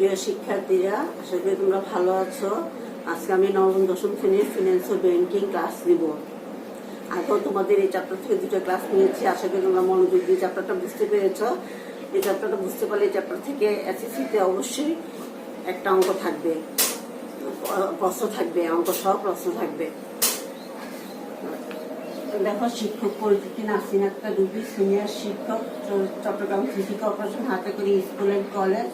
প্রিয় শিক্ষার্থীরা, আশা করি তোমরা ভালো আছো। আজকে আমি নবম দশম শ্রেণীর ফিনান্স ও ব্যাংকিং ক্লাস নিব। এখন তোমাদের এই চ্যাপ্টার থেকে দুটো ক্লাস নিয়েছি। আশা করি তোমরা মনোযোগ দিয়ে চ্যাপ্টারটা বুঝতে পেরেছ। এই চ্যাপ্টারটা বুঝতে পারলে এই চ্যাপ্টার থেকে এসএসসিতে অবশ্যই একটা অঙ্ক থাকবে, প্রশ্ন থাকবে, অঙ্ক সহ প্রশ্ন থাকবে। দেখো, শিক্ষক পরিচিতি নাসরিন আক্তার রুবি, সিনিয়র শিক্ষক, চট্টগ্রাম সিটি কর্পোরেশন, হাতেখড়ি স্কুল অ্যান্ড কলেজ,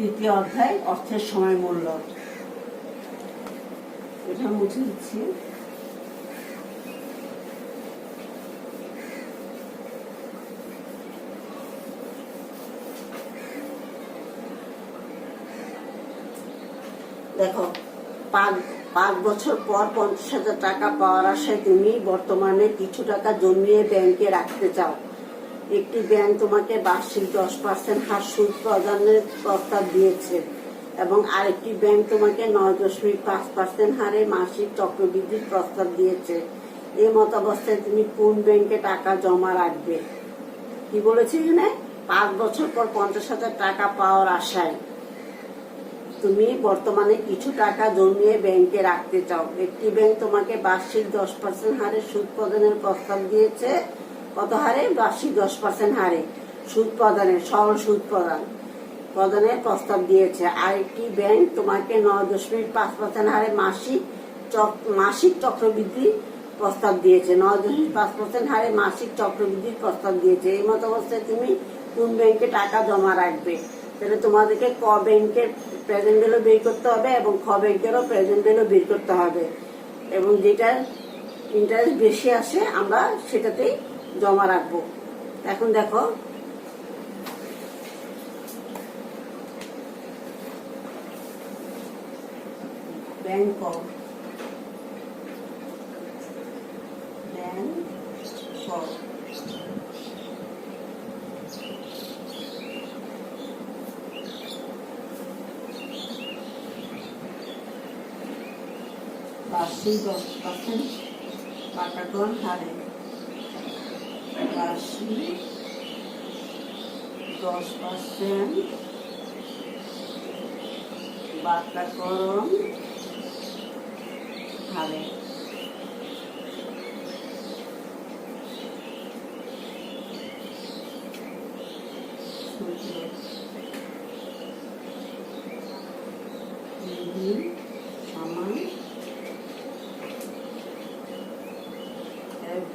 তৃতীয় অধ্যায় অর্থের সময় মূল্য। এটা মুছে দিচ্ছি। দেখো, 5 বছর পর 50,000 টাকা পাওয়ার আশায় তুমি বর্তমানে কিছু টাকা জমিয়ে ব্যাংকে রাখতে চাও। একটি ব্যাংক তোমাকে বার্ষিক 10% হার সুদ প্রদানের প্রস্তাব দিয়েছে এবং আরেকটি ব্যাংক তোমাকে 9.5% হারে মাসিক চক্রবৃদ্ধির প্রস্তাব দিয়েছে। এই মতাবস্থায় তুমি কোন ব্যাংকে টাকা জমা রাখবে? কি বলেছে এখানে? 5 বছর পর 50,000 টাকা পাওয়ার আশায় তুমি বর্তমানে কিছু টাকা জমিয়ে ব্যাংকে রাখতে চাও। একটি ব্যাংক তোমাকে বার্ষিক 10% হারে সুদ প্রদানের প্রস্তাব দিয়েছে। কত হারে? বার্ষিক 10% হারে সুদ প্রদানের, সরল সুদ প্রদানের প্রস্তাব দিয়েছে। আরেকটি ব্যাংক তোমাকে 9.5% হারে মাসিক চক্রবৃদ্ধি প্রস্তাব দিয়েছে। 9.5% হারে মাসিক চক্রবৃদ্ধির প্রস্তাব দিয়েছে। এই মত অবস্থায় তুমি কোন ব্যাংকে টাকা জমা রাখবে? তাহলে তোমাদেরকে ক ব্যাংকের প্রেজেন্ট ভ্যালু বের করতে হবে এবং খ ব্যাংকেরও প্রেজেন্ট ভ্যালু বের করতে হবে, এবং যেটা ইন্টারেস্ট বেশি আসে আমরা সেটাতেই জমা রাখবো। এখন দেখো, ব্যাংক 10% টাকাকরণ হারে, বার্ষিক 10% টাকাকরণ হারে।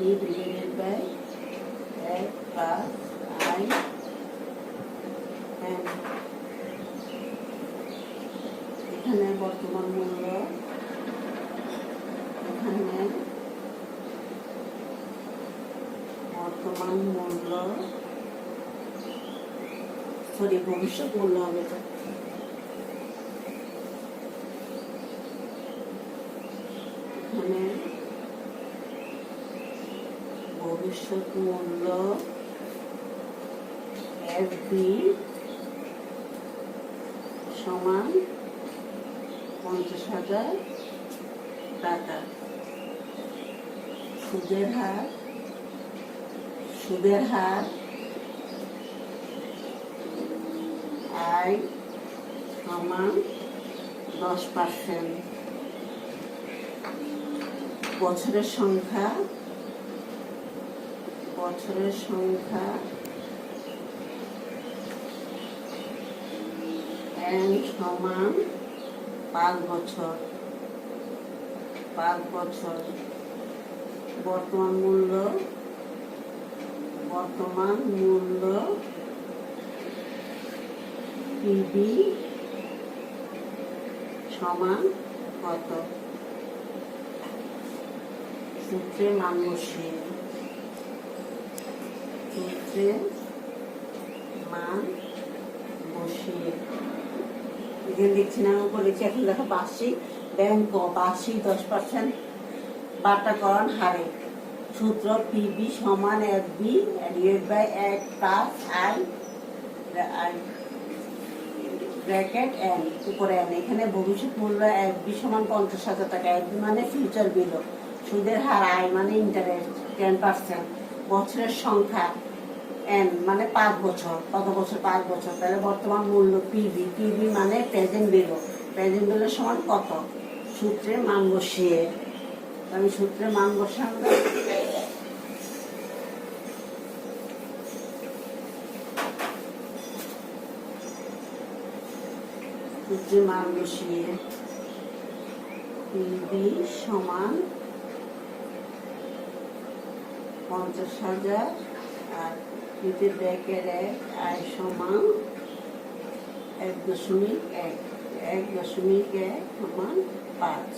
divided by F plus I N। এখানে বর্তমান মূল্য, ভবিষ্যৎ মূল্য হবে। এখানে ভবিষ্যৎ মূল্য FB সমান 50,000 টাকা। সুদের হার I সমান 10%। বছরের সংখ্যা N সমান 5 বছর। বর্তমান মূল্য PB সমান কত? সূত্রে মান বসিয়ে এখানে দেখছি না, বলেছি। এখন দেখো, বার্ষিক ব্যাংক বার্ষিক 10% বাটাকরণ হারে। সূত্র PB সমান FB divided by 1 plus I bracket N উপরে N। এখানে ভবিষ্যৎ মূল্য FB সমান 50,000 টাকা। FB মানে ফিউচার বিল। সুদের হার I মানে ইন্টারেস্ট 10%। বছরের সংখ্যা এন মানে 5 বছর, কত বছর? 5 বছর। তাহলে বর্তমান মূল্য পিবি, পিবি মানে প্রেজেন্ট ভ্যালু, প্রেজেন্ট ভ্যালু সমান কত? সূত্রে মান বসিয়ে, আমি সূত্রে মান বসানো, সূত্রে মান বসিয়ে পিবি সমান 50,000 আর পিতে ব্যাকের 1 আয় সমান 1.1, 1.1 সমান 5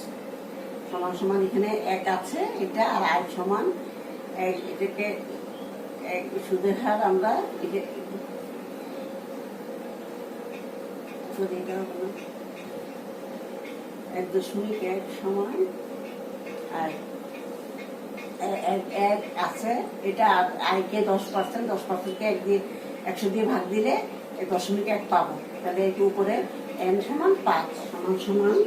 সমান সমান এখানে 1 আছে এটা, আর আয় সমান 1, এটাকে সুদের হার আমরা এটা সরি এটা হবে না, 1.1 সমান আয় 1 আছে এটা, আয়কে 10%, 10%কে 100 দিয়ে ভাগ দিলে 0.1 পাবো। তাহলে এর উপরে n সমান 5 সমান সমান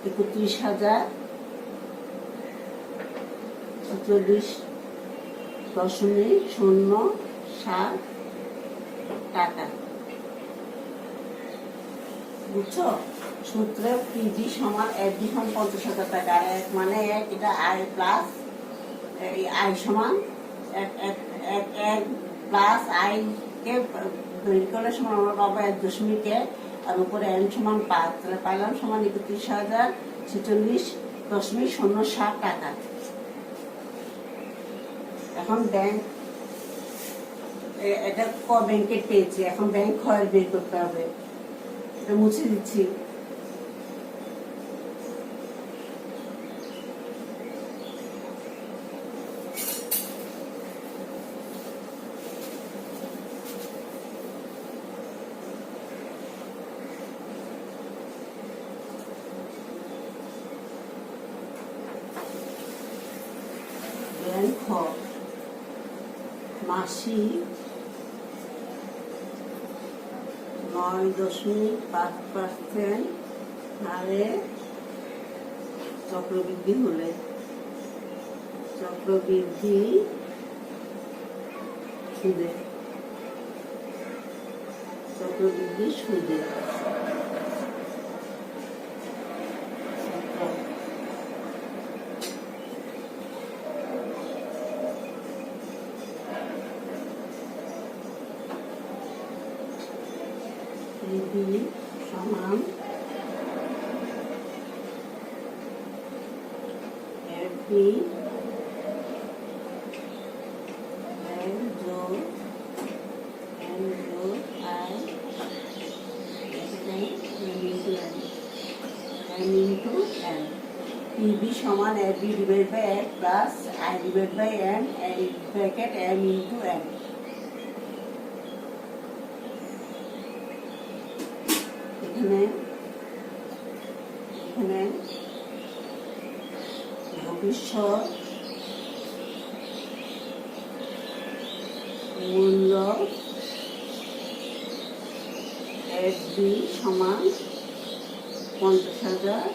31,040.07 টাকা। বুঝছো? সূত্রে পিজি সমান 1 সমান 50,000 টাকা, আর 1 মানে 1, এটা আয় প্লাস আয় সমান 1 প্লাস আয়কে বের করলে সমান আমরা পাবো 1.1 আর উপরে n সমান 5, তাহলে পাইলাম সমান 31,046.07 টাকা। এখন ব্যাংক, এটা ব্যাংকে পেয়েছি, এখন ব্যাংক খয়ের বের করতে হবে, এটা মুছে দিচ্ছি। ব্যাংক মাসিক 9.5% হারে চক্রবৃদ্ধি হলে, চক্রবৃদ্ধি সুদে, চক্রবৃদ্ধি সুদে সমান এফবি যোগ এন যোগ আই ইন্টু এন, পিবি সমান FB divide by 1 plus I divide by N bracket M into N. এখানে ভবিষ্যৎ মূল্য এফবি সমান 50,000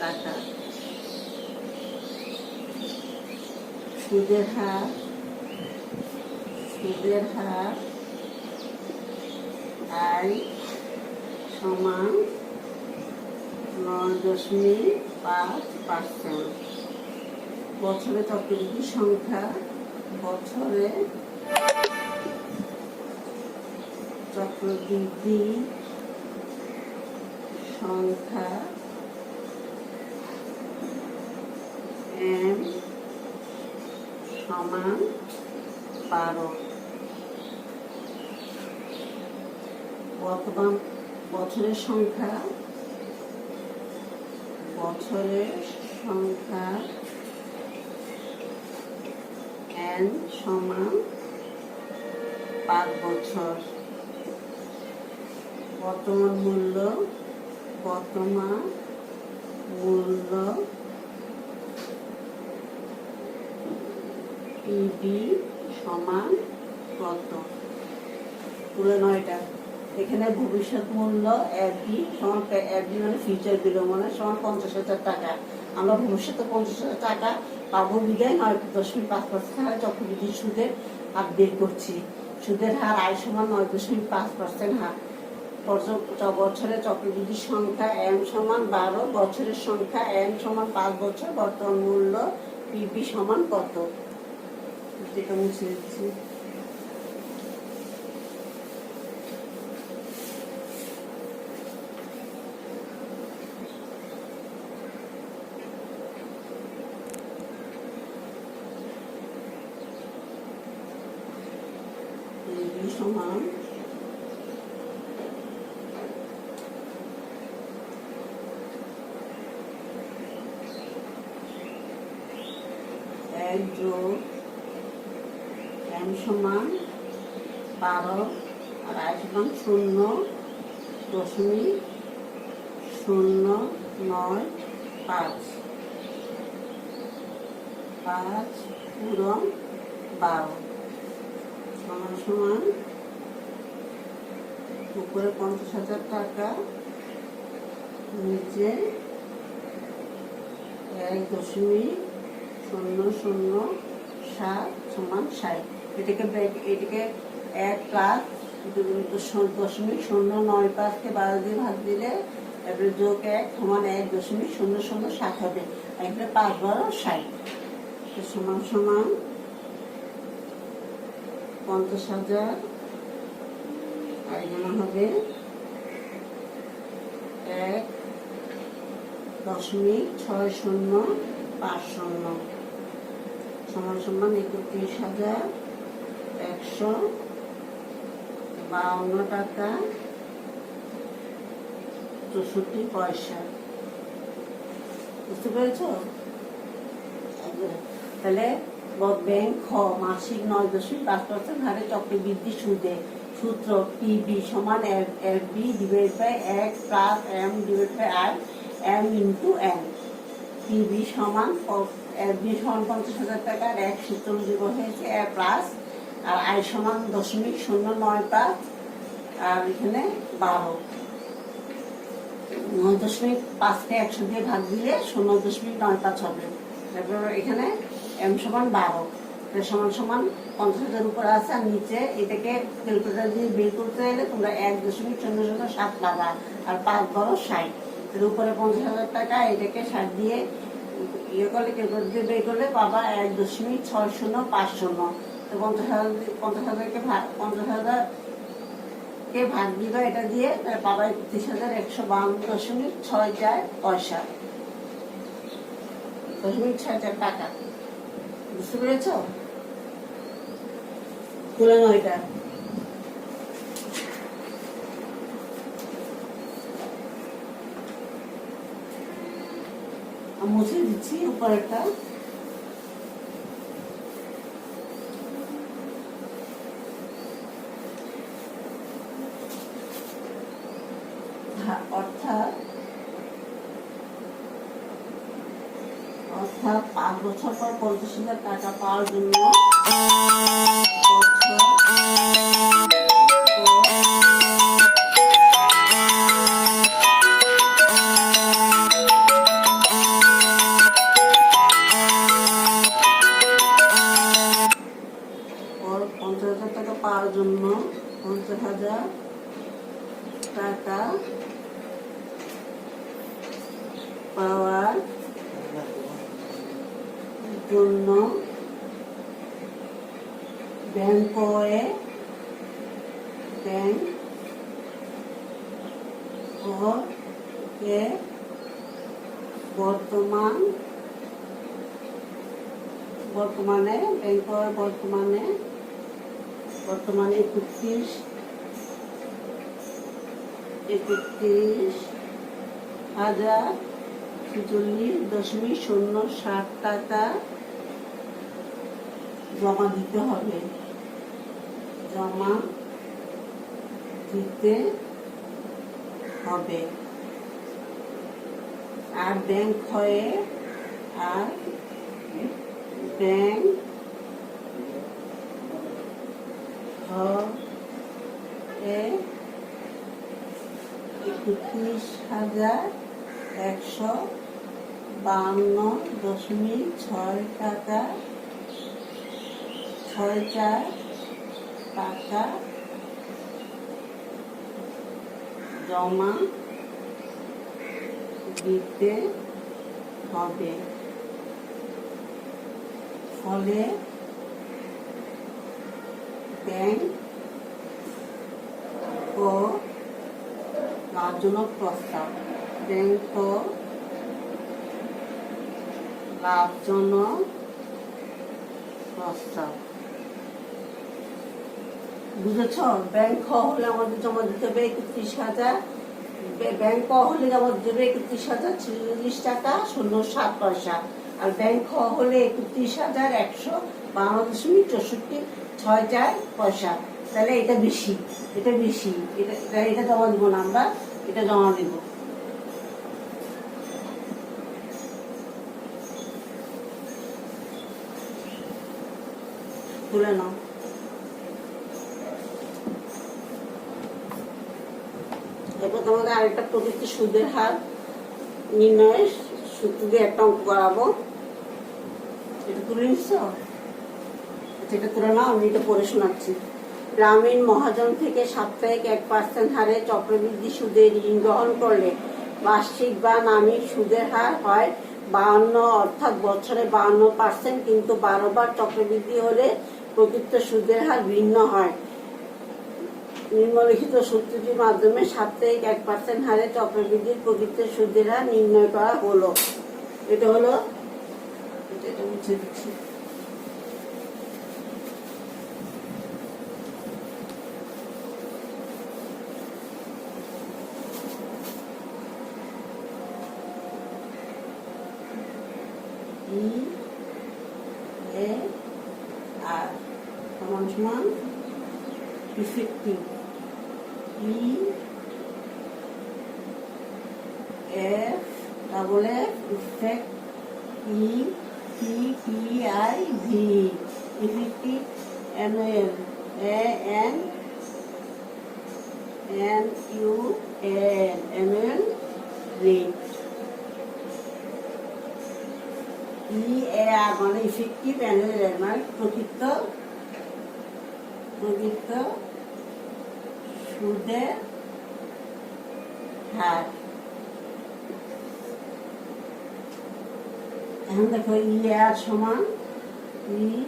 টাকা, সুদের হার আয় সমান 9.5%। বছরে চক্রবৃদ্ধি সংখ্যা, বছরে চক্রবৃদ্ধি সংখ্যা m সমান 12। বর্তমান বছরের সংখ্যা n সমান 5 বছর। বর্তমান মূল্য পিবি সমান কত? পুরো 9টা। এখানে ভবিষ্যৎ মূল্য এফবি সমান, এফবি মানে ফিউচার বিলো মানে সমান 50,000 টাকা। আমরা ভবিষ্যতে 50,000 টাকা পাবো বিঘায় 9.5% হারে চক্রবৃদ্ধি সুদের হার বের করছি। সুদের হার আয় সমান 9.5% হার। বছরে চক্রবৃদ্ধির সংখ্যা m সমান 12, বছরের সংখ্যা n সমান 5 বছর, বর্তমান মূল্য পিবি সমান কত? যেটা মুছে দিচ্ছি। সমান এক যোগ m সমান 12 আর i সমান 0.095 পূরণ 12 সমান উপরে 50,000 টাকা, নিচে 1.007 সমান 60। এটাকে 1+0.095 12 দিয়ে ভাগ দিলে তারপরে যোগ 1 সমান 1.007 হবে। এখানে 5 12 60 সমান 50,000 আর এখানে হবে 1.6050 সমান 31,152 টাকা 64 পয়সা। বুঝতে পেরেছ? তাহলে ব্যাংক খ মাসিক 9.5% হারে চক্রবৃদ্ধি সুদে সূত্র পিবি সমান FB divide by 1 plus M divide by I M into N। PB সমান FB সমান 50,000 টাকা আর 1 সূত্র অনুযায়ী হয়েছে প্লাস আর I সমান 0.095 আর এখানে 12 9.5কে 100 দিয়ে ভাগ দিলে 0.95 হবে। তারপর এখানে m সমান 12 সমান 50,000 উপরে আছে আর নিচে এটাকে ক্যালকুলেটর দিয়ে বের করতে গেলে তোমরা 1.007 পাবা আর 5 12 60 এর উপরে 50,000 টাকা এটাকে 60 দিয়ে ইয়ে করলে ক্যালকুলেটর দিয়ে বের করলে পাবা 1.6050। তো 50,000কে ভাগ দিবা এটা দিয়ে পাবা 31,152.64 পয়সা 0.64 টাকা। বুঝতে পেরেছ? তুলে নাও এটা। মুছে দিচ্ছি উপরেরটা। অর্থাৎ 5 বছর পর 50,000 টাকা পাওয়ার জন্য 50,000 টাকা পাওয়ার জন্য 50,000 টাকা পাওয়ার জন্য ব্যাংকে বর্তমানে 31,046.07 টাকা জমা দিতে হবে। আর ব্যাংক হয়ে আর ব্যাংক 31,152 52.64 টাকা জমা দিতে হবে। ফলে ব্যাংক ও লাভজনক প্রস্তাব বুঝেছ? ব্যাংক খ হলে আমাদের জমা দিতে হবে 31,000, ব্যাংক ক হলে জমা দিতে হবে 31,046 টাকা 07 পয়সা, আর ব্যাংক খ হলে 31,152.6464 তাহলে এটা বেশি, এটা জমা দিব না, আমরা এটা জমা দিব। তুলে নাও। এরপর তোমাদের আরেকটা প্রকৃত সুদের হার নির্ণয়ের সূত্র দিয়ে একটা অঙ্ক করাবো। এটা তুলে নিচ্ছ? এটা তুলে নাও, আমি এটা পড়ে শোনাচ্ছি। গ্রামীণ মহাজন থেকে সাপ্তাহিক 1% হারে চক্রবৃদ্ধি সুদে ঋণ গ্রহণ করলে বার্ষিক বা নামিক সুদের হার হয় 52, অর্থাৎ বছরে 52%, কিন্তু 12 বার চক্রবৃদ্ধি হলে প্রকৃত সুদের হার ভিন্ন হয়। নিম্নলিখিত সূত্রটির মাধ্যমে সাপ্তাহিক 1% হারে চক্রবৃদ্ধির প্রকৃত সুদের হার নির্ণয় করা হলো। এটা হলো, এটা মুছে দিচ্ছি। EAR সমান effective, effect, EPPIV effective annual, annual rate. EAR মানে ইফেক্টিভ অ্যানুয়াল রেট, মানে প্রকৃত সুদের হার। এখন দেখো EAR সমান 1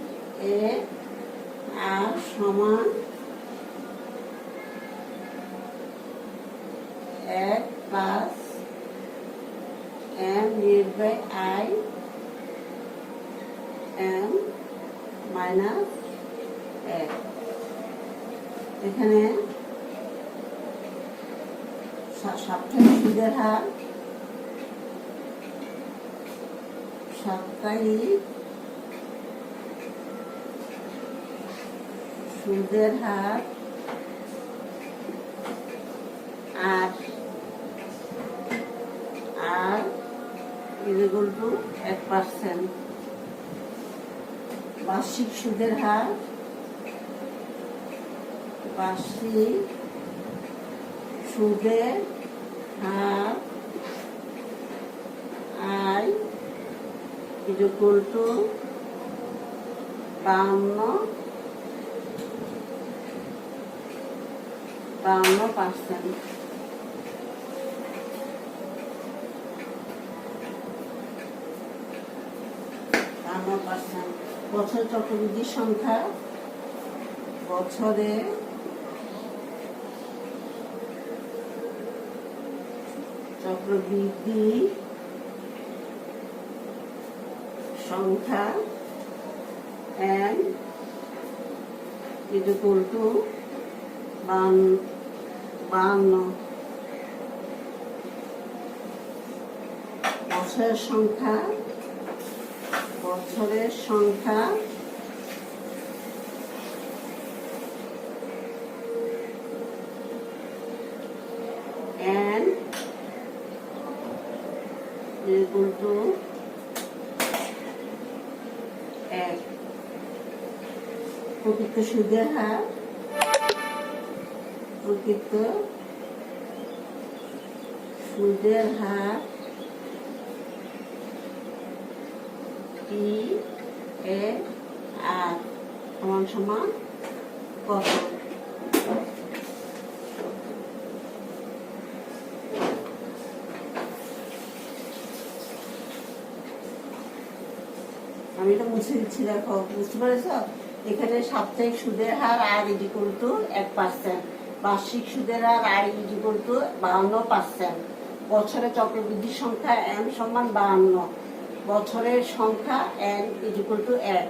+ M/I M - 1। এখানে সাপ্তাহিক সুদের হার, আর ইকুয়াল টু 1%। বার্ষিক সুদের হার, I ইকুয়াল টু 52%। বছর চক্রবৃদ্ধির সংখ্যা, বছরে চক্রবৃদ্ধি সংখ্যা n ইকুয়াল টু 52। বছরের সংখ্যা n equal to 1। প্রকৃত সুদের হার, টি এ আর সমান সমান কত? আমি তো মুছে দিচ্ছি, দেখো বুঝতে পেরেছ? এখানে সাপ্তাহিক সুদের হার আর ইকুয়াল টু 1%, বার্ষিক সুদের হার আর ইকুয়াল টু 52%, বছরে চক্রবৃদ্ধি সংখ্যা n সমান 52, বছরের সংখ্যা n ইকুয়াল টু 1,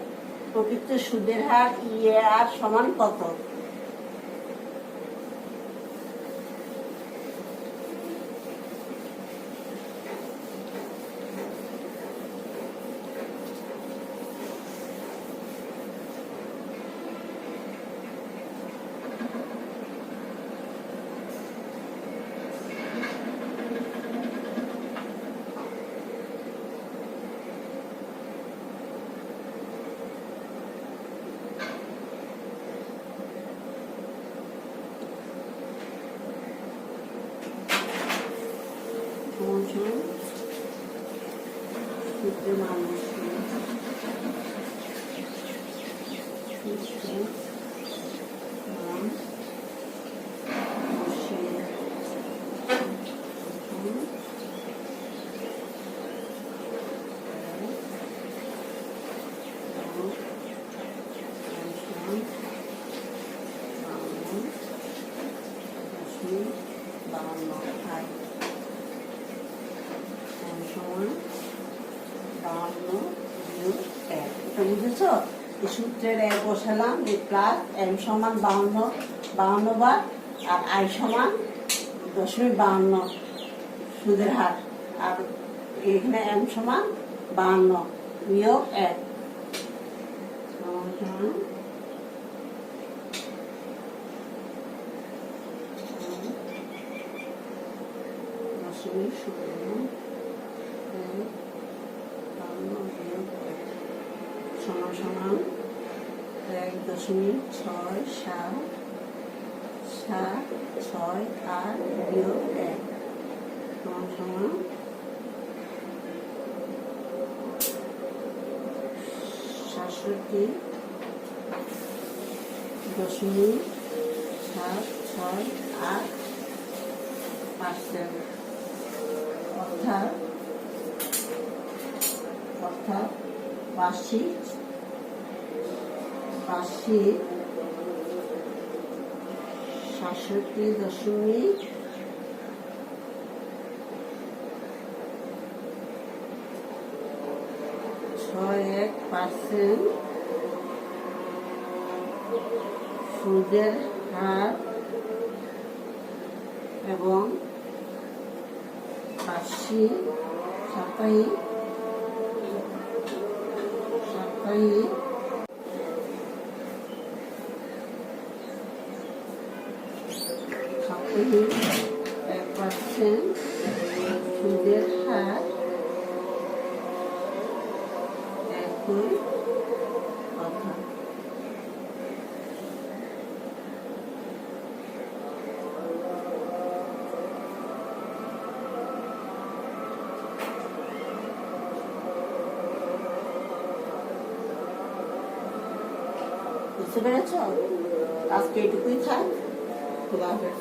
প্রকৃত সুদের হার EAR সমান কত? সূত্রের মান বুঝেছ? সূত্রের এক বসালাম যে প্লাস m সমান 52 বার আর i সমান 0.52 সুদের হার, আর এখানে m সমান 52 বিয়োগ 1 সমান 1.67 বিয়োগ 1 সমান 67.768%, অর্থাৎ বার্ষিক 67.61% সুদের হার এবং বার্ষিক সাপ্তাহিক সাপ্তাহিক 1% সুদের হার একই কথা। বুঝতে পেরেছ? আজকে এটুকুই থাক। খোলা হাফেজ।